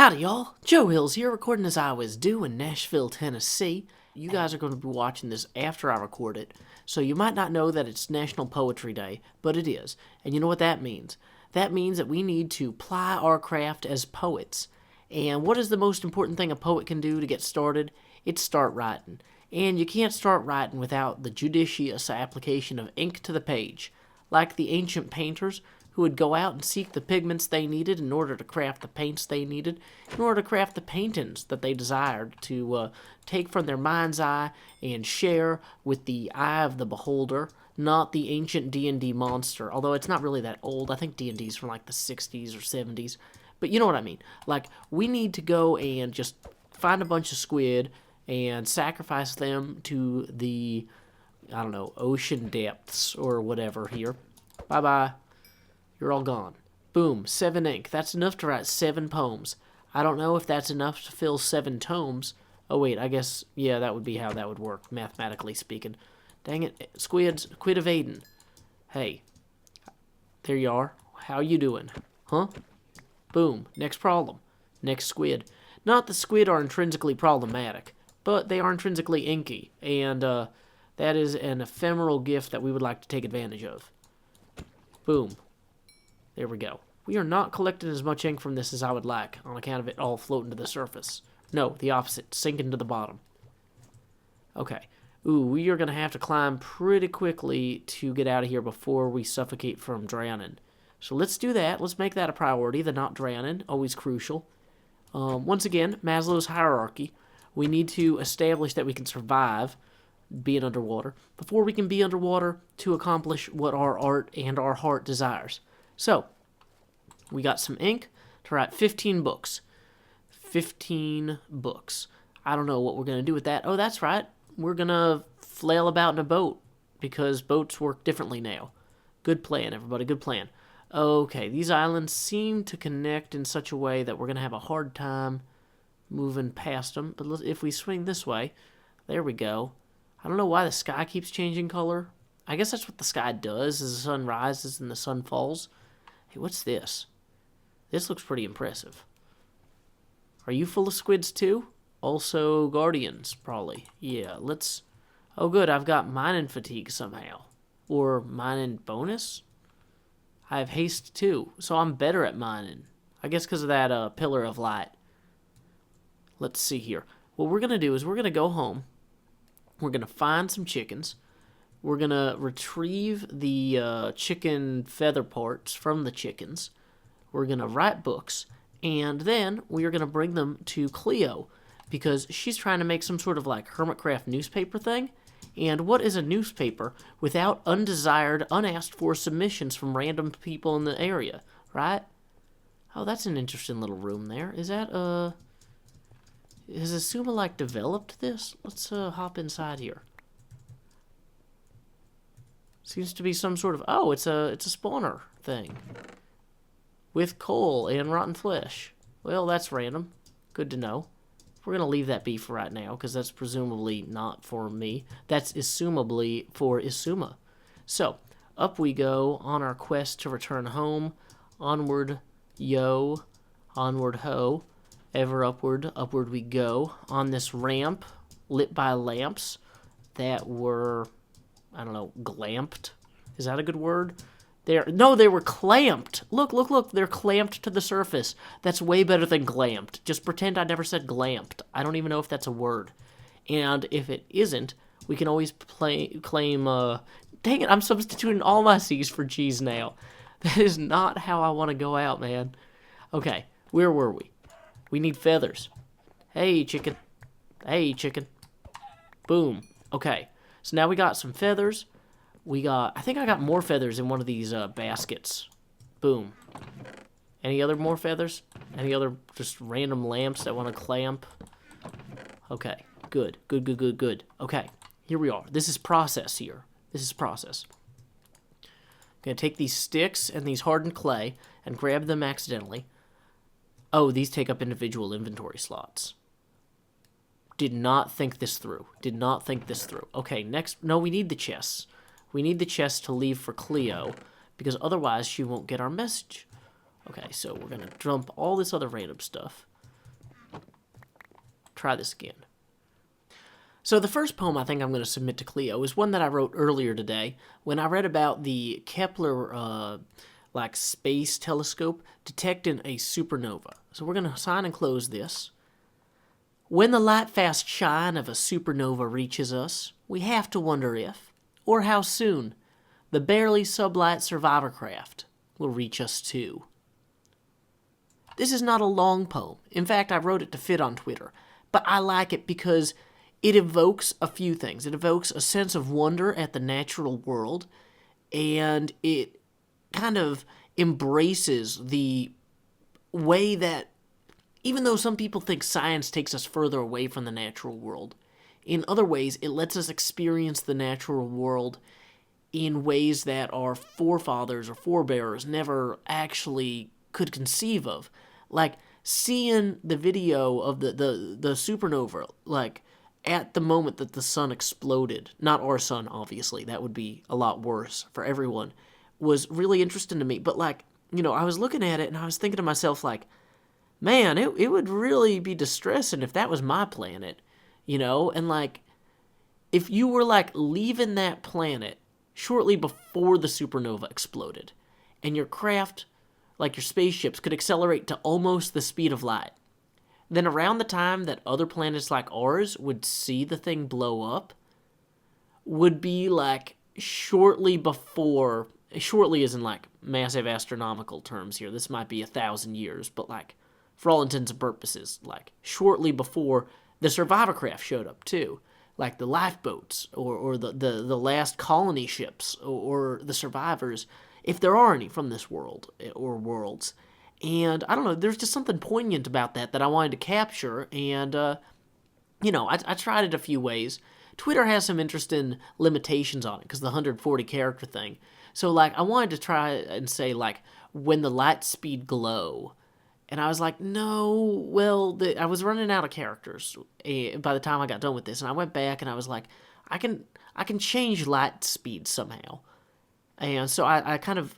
Howdy, y'all. Joe Hills here, recording as I was due in Nashville, Tennessee. You guys are going to be watching this after I record it, so you might not know that it's National Poetry Day, but it is. And you know what that means? That means that we need to ply our craft as poets. And what is the most important thing a poet can do to get started? It's start writing. And you can't start writing without the judicious application of ink to the page. Like the ancient painters who would go out and seek the pigments they needed in order to craft the paints they needed, in order to craft the paintings that they desired to take from their mind's eye and share with the eye of the beholder, not the ancient D&D monster, although it's not really that old. I think D&D's from like the 60s or 70s, but you know what I mean. Like, we need to go and just find a bunch of squid and sacrifice them to the, I don't know, ocean depths or whatever here. Bye-bye. You're all gone. Boom, 7 ink. That's enough to write 7 poems. I don't know if that's enough to fill 7 tomes. Oh, wait, I guess, yeah, that would be how that would work, mathematically speaking. Dang it, squids, quit evading. Hey, there you are. How you doing? Huh? Boom, next problem. Next squid. Not that squid are intrinsically problematic, but they are intrinsically inky, and that is an ephemeral gift that we would like to take advantage of. Boom. There we go. We are not collecting as much ink from this as I would like, on account of it all floating to the surface. No, the opposite, sinking to the bottom. Okay. Ooh, we are going to have to climb pretty quickly to get out of here before we suffocate from drowning. So let's do that. Let's make that a priority, the not drowning, always crucial. Once again, Maslow's hierarchy. We need to establish that we can survive being underwater before we can be underwater to accomplish what our art and our heart desires. So, we got some ink to write 15 books. 15 books. I don't know what we're going to do with that. Oh, that's right. We're going to flail about in a boat because boats work differently now. Good plan, everybody. Good plan. Okay, these islands seem to connect in such a way that we're going to have a hard time moving past them. But if we swing this way, there we go. I don't know why the sky keeps changing color. I guess that's what the sky does as the sun rises and the sun falls. Hey, what's this? This looks pretty impressive. Are you full of squids too? Also guardians, probably. Yeah, let's... Oh, good, I've got mining fatigue somehow. Or mining bonus? I have haste too, so I'm better at mining. I guess because of that pillar of light. Let's see here. What we're going to do is we're going to go home. We're going to find some chickens. We're going to retrieve the chicken feather parts from the chickens. We're going to write books. And then we are going to bring them to Cleo because she's trying to make some sort of like Hermitcraft newspaper thing. And what is a newspaper without undesired, unasked for submissions from random people in the area, right? Oh, that's an interesting little room there. Is that, has Asuma, like, developed this? Let's, hop inside here. Seems to be some sort of... Oh, it's a spawner thing. With coal and rotten flesh. Well, that's random. Good to know. We're going to leave that be for right now, because that's presumably not for me. That's assumably for Asuma. So, up we go on our quest to return home. Onward, yo. Onward, ho. Ever upward, upward we go. On this ramp, lit by lamps that were... I don't know, glamped? Is that a good word? No, they were clamped. Look, look, look. They're clamped to the surface. That's way better than glamped. Just pretend I never said glamped. I don't even know if that's a word. And if it isn't, we can always claim, dang it, I'm substituting all my C's for G's now. That is not how I want to go out, man. Okay, where were we? We need feathers. Hey, chicken. Hey, chicken. Boom. Okay. So now we got some feathers. I think I got more feathers in one of these baskets. Boom. Any other more feathers? Any other just random lamps that want to clamp? Okay. Good. Good, good, good, good. Okay. Here we are. This is process here. This is process. I'm going to take these sticks and these hardened clay and grab them accidentally. Oh, these take up individual inventory slots. Did not think this through. Did not think this through. Okay, next. No, we need the chests. We need the chests to leave for Cleo, because otherwise she won't get our message. Okay, so we're going to dump all this other random stuff. try this again. So the first poem I think I'm going to submit to Cleo is one that I wrote earlier today when I read about the Kepler space telescope detecting a supernova. So we're going to sign and close this. When the light-fast shine of a supernova reaches us, we have to wonder if, or how soon, the barely sublight survivor craft will reach us too. This is not a long poem. In fact, I wrote it to fit on Twitter, but I like it because it evokes a few things. It evokes a sense of wonder at the natural world, and it kind of embraces the way that, even though some people think science takes us further away from the natural world, in other ways it lets us experience the natural world in ways that our forefathers or forebears never actually could conceive of. Like seeing the video of the supernova, like at the moment that the sun exploded, not our sun, obviously, that would be a lot worse for everyone, was really interesting to me. But like, I was looking at it and I was thinking to myself, like, man, it would really be distressing if that was my planet, and like, if you were like leaving that planet shortly before the supernova exploded, and your craft, like your spaceships, could accelerate to almost the speed of light, then around the time that other planets like ours would see the thing blow up, would be like shortly as in like massive astronomical terms here, this might be 1,000 years, but like, for all intents and purposes, like shortly before the survivor craft showed up too, like the lifeboats or the last colony ships or the survivors, if there are any from this world or worlds. And I don't know, there's just something poignant about that I wanted to capture, and I tried it a few ways. Twitter has some interesting limitations on it because the 140 character thing. So like I wanted to try and say like when the light speed glow. And I was like, no, well, I was running out of characters by the time I got done with this. And I went back and I was like, I can change light speed somehow. And so I kind of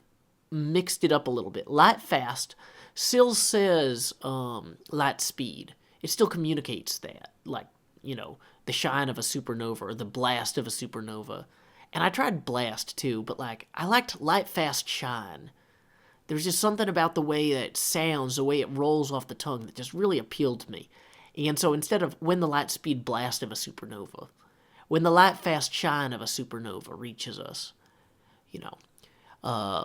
mixed it up a little bit. Light fast still says light speed. It still communicates that, like, the shine of a supernova or the blast of a supernova. And I tried blast too, but like I liked light fast shine. There's just something about the way that it sounds, the way it rolls off the tongue that just really appealed to me. And so instead of when the light speed blast of a supernova, when the light fast shine of a supernova reaches us,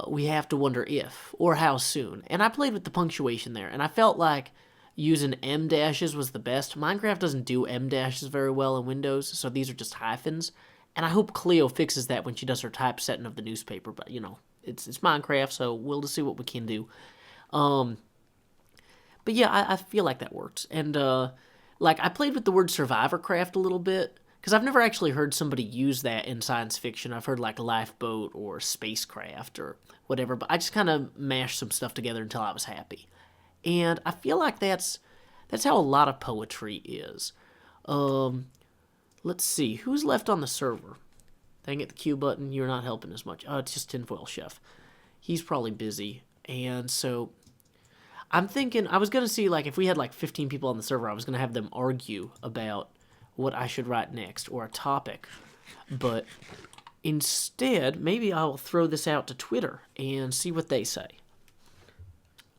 we have to wonder if or how soon. And I played with the punctuation there, and I felt like using M dashes was the best. Minecraft doesn't do M dashes very well in Windows, so these are just hyphens. And I hope Cleo fixes that when she does her typesetting of the newspaper, but it's Minecraft, so we'll just see what we can do. But yeah, I feel like that works. And I played with the word survivor craft a little bit, because I've never actually heard somebody use that in science fiction. I've heard like lifeboat or spacecraft or whatever, but I just kind of mashed some stuff together until I was happy. And I feel like that's how a lot of poetry is. Let's see, who's left on the server? Dang it, the Q button, you're not helping as much. It's just Tinfoil Chef. He's probably busy. And so I'm thinking, I was going to see, like, if we had like 15 people on the server, I was going to have them argue about what I should write next or a topic. But instead, maybe I'll throw this out to Twitter and see what they say.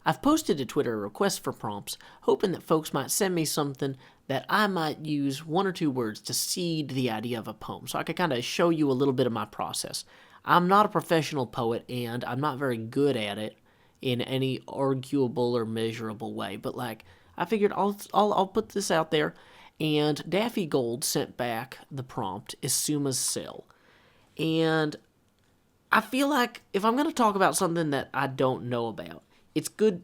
I've posted to Twitter a request for prompts, hoping that folks might send me something that I might use one or two words to seed the idea of a poem, so I could kind of show you a little bit of my process. I'm not a professional poet, and I'm not very good at it in any arguable or measurable way, but like, I figured I'll put this out there, and Daffy Gold sent back the prompt, Isuma's Cell. And I feel like if I'm going to talk about something that I don't know about, it's good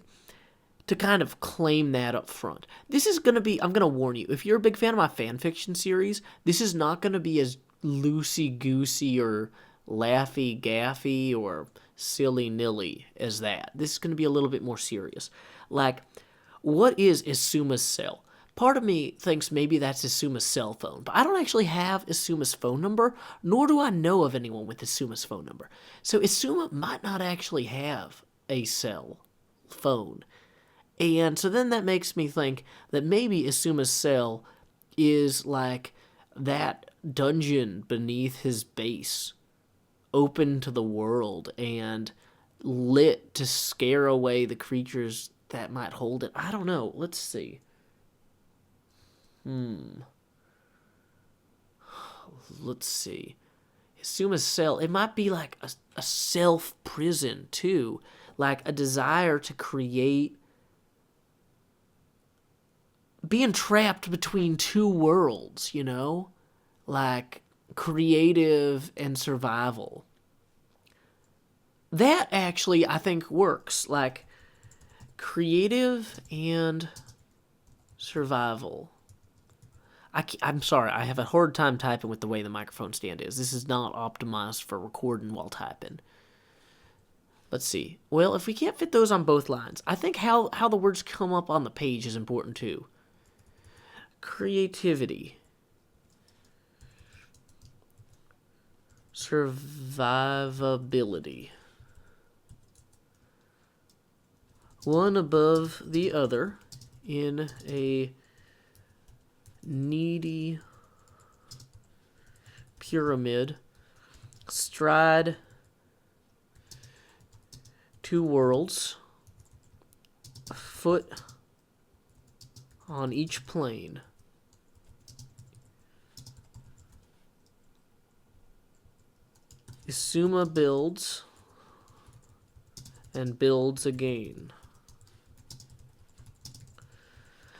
to kind of claim that up front. This is going to be, I'm going to warn you, if you're a big fan of my fanfiction series, this is not going to be as loosey-goosey or laffy-gaffy or silly-nilly as that. This is going to be a little bit more serious. Like, what is Isuma's cell? Part of me thinks maybe that's Isuma's cell phone, but I don't actually have Isuma's phone number, nor do I know of anyone with Isuma's phone number. So Isuma might not actually have a cell phone. And so then that makes me think that maybe Isuma's cell is like that dungeon beneath his base, open to the world and lit to scare away the creatures that might hold it. I don't know. Let's see. Let's see. Isuma's cell. It might be like a self-prison, too. Like a desire to create... being trapped between two worlds, you know? Like creative and survival. That actually, I think, works. Like creative and survival. I'm sorry, I have a hard time typing with the way the microphone stand is. This is not optimized for recording while typing. Let's see. Well, if we can't fit those on both lines, I think how the words come up on the page is important too. Creativity. Survivability. One above the other in a needy pyramid. Stride two worlds. A foot on each plane. Isuma builds and builds again.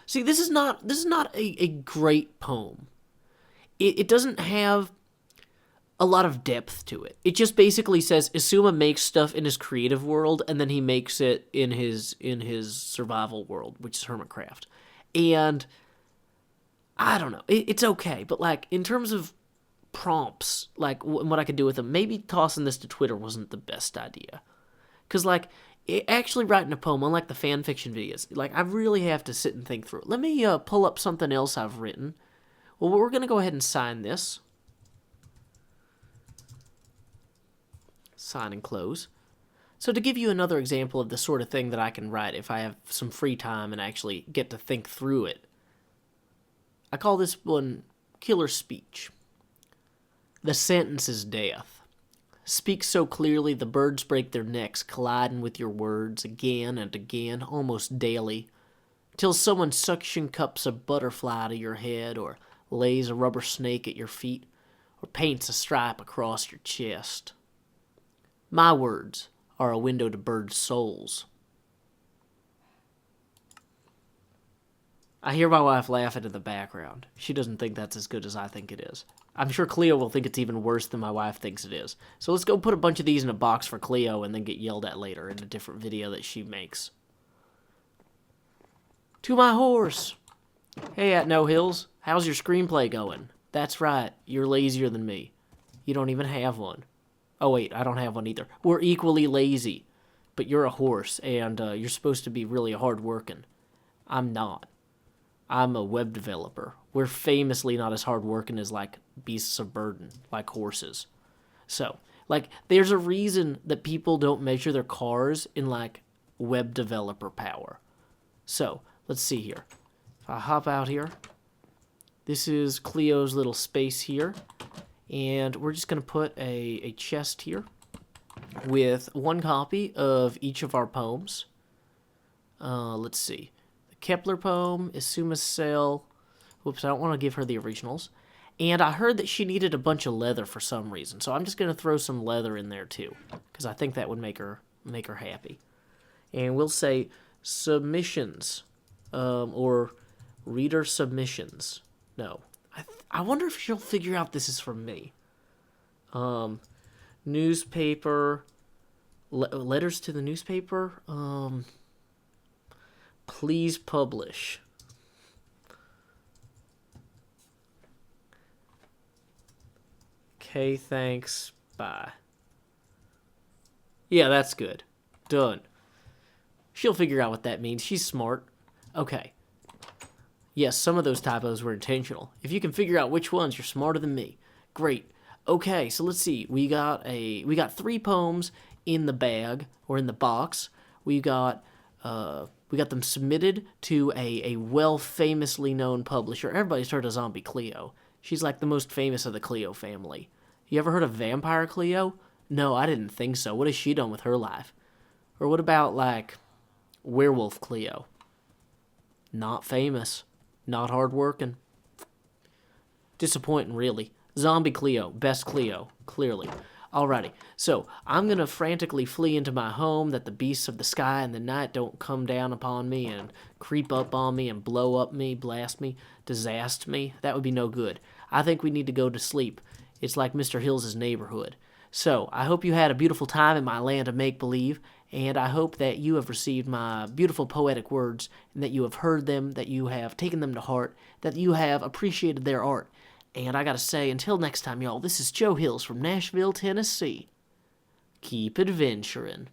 See, this is not a great poem. It doesn't have a lot of depth to it. It just basically says Isuma makes stuff in his creative world, and then he makes it in his survival world, which is Hermitcraft. And I don't know. It's okay, but like in terms of prompts, like what I could do with them, maybe tossing this to Twitter wasn't the best idea. Because like actually writing a poem, unlike the fan fiction videos, like I really have to sit and think through it. Let me pull up something else I've written. Well, we're going to go ahead and sign this. Sign and close. So to give you another example of the sort of thing that I can write if I have some free time and actually get to think through it, I call this one Killer Speech. The sentence is death. Speak so clearly the birds break their necks, colliding with your words again and again, almost daily, till someone suction cups a butterfly to your head, or lays a rubber snake at your feet, or paints a stripe across your chest. My words are a window to birds' souls. I hear my wife laughing in the background. She doesn't think that's as good as I think it is. I'm sure Cleo will think it's even worse than my wife thinks it is. So let's go put a bunch of these in a box for Cleo and then get yelled at later in a different video that she makes. To my horse! Hey, at No Hills, how's your screenplay going? That's right, you're lazier than me. You don't even have one. Oh wait, I don't have one either. We're equally lazy. But you're a horse, and you're supposed to be really hard-working. I'm not. I'm a web developer. We're famously not as hard-working as, like, beasts of burden, like horses. So, like, there's a reason that people don't measure their cars in, like, web developer power. So, let's see here. If I hop out here, this is Cleo's little space here. And we're just going to put a chest here with one copy of each of our poems. Let's see. The Kepler poem, Isuma's Cell. Whoops, I don't want to give her the originals. And I heard that she needed a bunch of leather for some reason, so I'm just going to throw some leather in there too, because I think that would make her happy. And we'll say submissions, or reader submissions. No. I wonder if she'll figure out this is from me. Newspaper, letters to the newspaper. Please publish. Okay, thanks. Bye. Yeah, that's good. Done. She'll figure out what that means. She's smart. Okay. Yes, some of those typos were intentional. If you can figure out which ones, you're smarter than me. Great. Okay, so let's see. We got 3 poems in the bag, or in the box. We got We got them submitted to a well-famously known publisher. Everybody's heard of Zombiecleo. She's like the most famous of the Cleo family. You ever heard of Vampire Cleo? No, I didn't think so. What has she done with her life? Or what about, like, Werewolf Cleo? Not famous. Not hardworking. Disappointing, really. Zombie Cleo. Best Cleo. Clearly. Alrighty, so I'm going to frantically flee into my home that the beasts of the sky and the night don't come down upon me and creep up on me and blow up me, blast me, disaster me. That would be no good. I think we need to go to sleep. It's like Mr. Hills' neighborhood. So, I hope you had a beautiful time in my land of make-believe, and I hope that you have received my beautiful poetic words, and that you have heard them, that you have taken them to heart, that you have appreciated their art. And I gotta say, until next time, y'all, this is Joe Hills from Nashville, Tennessee. Keep adventuring.